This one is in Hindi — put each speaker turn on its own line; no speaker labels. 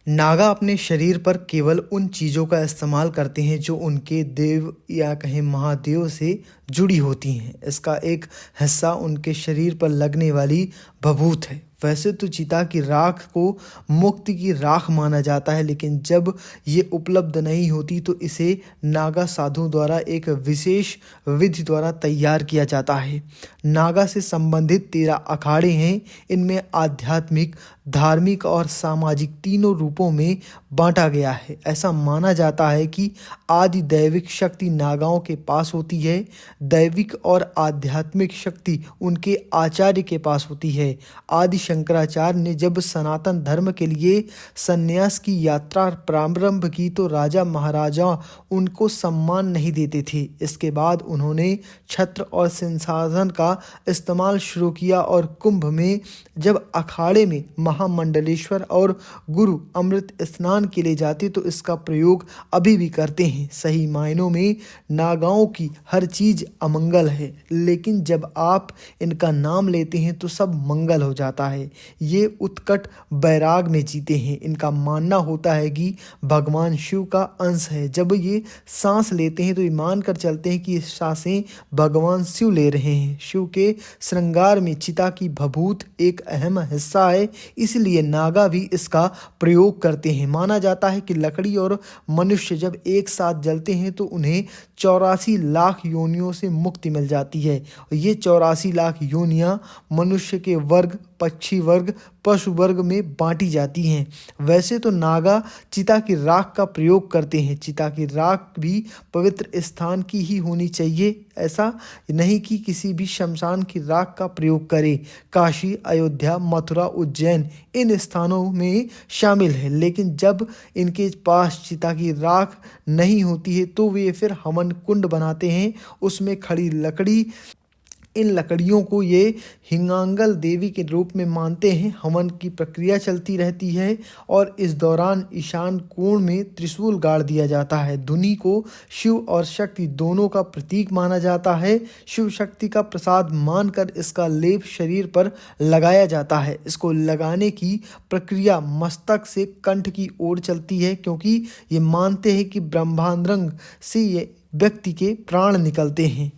नागा अपने शरीर पर केवल उन चीज़ों का इस्तेमाल करते हैं जो उनके देव या कहें महादेव से जुड़ी होती हैं। इसका एक हिस्सा उनके शरीर पर लगने वाली भभूत है। वैसे तो चिता की राख को मुक्ति की राख माना जाता है, लेकिन जब ये उपलब्ध नहीं होती तो इसे नागा साधुओं द्वारा एक विशेष विधि द्वारा तैयार किया जाता है। नागा से संबंधित 13 अखाड़े हैं। इनमें आध्यात्मिक, धार्मिक और सामाजिक तीनों रूपों में बांटा गया है। ऐसा माना जाता है कि आदि दैविक शक्ति नागाओं के पास होती है। दैविक और आध्यात्मिक शक्ति उनके आचार्य के पास होती है। आदि शंकराचार्य ने जब सनातन धर्म के लिए संन्यास की यात्रा प्रारंभ की तो राजा महाराजा उनको सम्मान नहीं देते थे। इसके बाद उन्होंने छत्र और सिंहासन का इस्तेमाल शुरू किया और कुंभ में जब अखाड़े में महामंडलेश्वर और गुरु अमृत स्नान के लिए जाते तो इसका प्रयोग अभी भी करते हैं। सही मायनों में नागाओं की हर चीज अमंगल है, लेकिन जब आप इनका नाम लेते हैं तो सब मंगल हो जाता है। ये उत्कट वैराग में जीते हैं। इनका मानना होता है कि भगवान शिव का अंश है। जब ये सांस लेते हैं तो ये मान कर चलते हैं कि ये सांसें भगवान शिव ले रहे हैं। शिव के श्रृंगार में चिता की भभूत एक अहम हिस्सा है, इसलिए नागा भी इसका प्रयोग करते हैं। माना जाता है कि लकड़ी और मनुष्य जब एक साथ जलते हैं तो उन्हें 84 लाख योनियों से मुक्ति मिल जाती है। ये 84 लाख योनियां मनुष्य के वर्ग, पक्षी वर्ग, पशु वर्ग में बांटी जाती हैं। वैसे तो नागा चिता की राख का प्रयोग करते हैं। चिता की राख भी पवित्र स्थान की ही होनी चाहिए, ऐसा नहीं कि किसी भी शमशान की राख का प्रयोग करें। काशी, अयोध्या, मथुरा, उज्जैन इन स्थानों में शामिल है, लेकिन जब इनके पास चिता की राख नहीं होती है तो वे फिर हवन कुंड बनाते हैं। उसमें खड़ी लकड़ी, इन लकड़ियों को ये हिंगांगल देवी के रूप में मानते हैं। हवन की प्रक्रिया चलती रहती है और इस दौरान ईशान कोण में त्रिशूल गाड़ दिया जाता है। धुनी को शिव और शक्ति दोनों का प्रतीक माना जाता है। शिव शक्ति का प्रसाद मानकर इसका लेप शरीर पर लगाया जाता है। इसको लगाने की प्रक्रिया मस्तक से कंठ की ओर चलती है, क्योंकि ये मानते हैं कि ब्रह्मांड से ये व्यक्ति के प्राण निकलते हैं।